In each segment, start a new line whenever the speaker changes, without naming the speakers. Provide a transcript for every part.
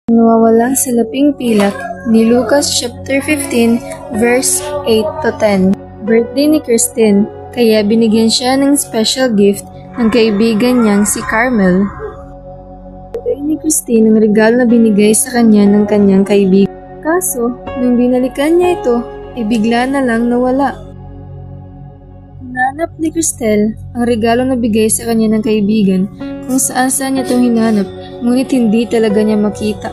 Nawawala sa laping pilak ni Lucas chapter 15 verse 8 to 10. Birthday ni Christine, kaya binigyan siya ng special gift ng kaibigan niyang si Carmel. Birthday ni Christine ang regalo na binigay sa kanya ng kanyang kaibigan. Kaso, nung binalikan niya ito, bigla na lang nawala. Hinanap ni Cristel ang regalo na bigay sa kanya ng kaibigan kung saan niya itong hinanap, ngunit hindi talaga niya makita.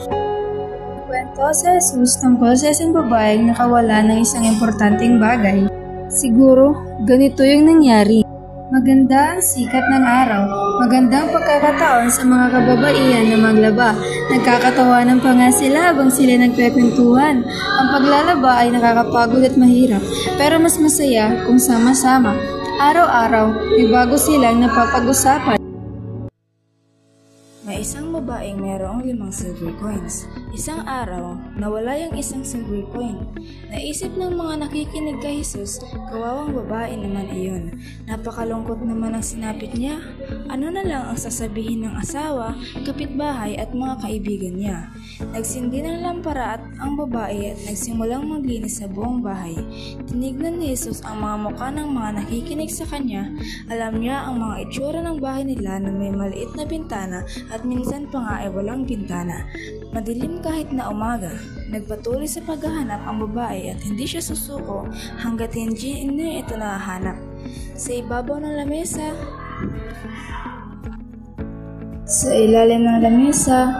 Kwento sa Jesus tungkol sa isang babaeng nakawala ng isang importanteng bagay. Siguro, ganito yung nangyari. Maganda ang sikat ng araw, magandang pagkakataon sa mga kababaihan na maglaba. Nagkakatawanan pa nga sila habang sila nagkwentuhan. Ang paglalaba ay nakakapagod at mahirap, pero mas masaya kung sama-sama. Araw-araw, may bago silang napapag-usapan.
May isang babaeng mayroong 5 silver coins. Isang araw, nawala yung isang silver coin. Naisip ng mga nakikinig kay Jesus, kawawang babae naman iyon. Napakalungkot naman ang sinapit niya. Ano na lang ang sasabihin ng asawa, kapitbahay at mga kaibigan niya. Nagsindi ng lampara at ang babae at nagsimulang maglinis sa buong bahay. Tinignan ni Jesus ang mga mukha ng mga nakikinig sa kanya. Alam niya ang mga itsura ng bahay nila na may maliit na bintana at minsan pa nga ay walang bintana. Madilim kahit na umaga. Nagpatuloy sa paghahanap ang babae at hindi siya susuko hanggat hindi niya ito nahahanap. Sa ibabaw ng lamesa, sa ilalim ng lamesa,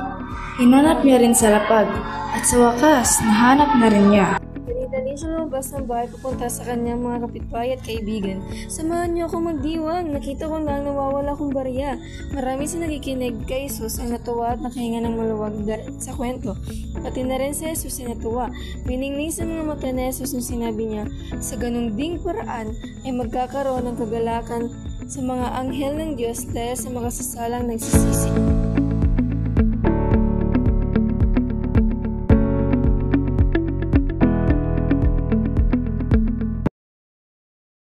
hinanap niya rin sa lapag at sa wakas, nahanap na rin niya.
Dali siya lumabas ng bahay papunta sa kanyang mga kapitbahay at kaibigan. Samahan niyo ako magdiwang. Nakita ko lang nawawala kong barya. Marami sa nakikinig kay Jesus ang natuwa at nakahinga ng maluwag sa kwento. Pati na rin si Jesus ay natuwa. Piningning sa mga mata ni Jesus nung sinabi niya, sa ganung ding paraan ay magkakaroon ng kagalakan sa mga anghel ng Diyos dahil sa mga sasalang nagsisisi.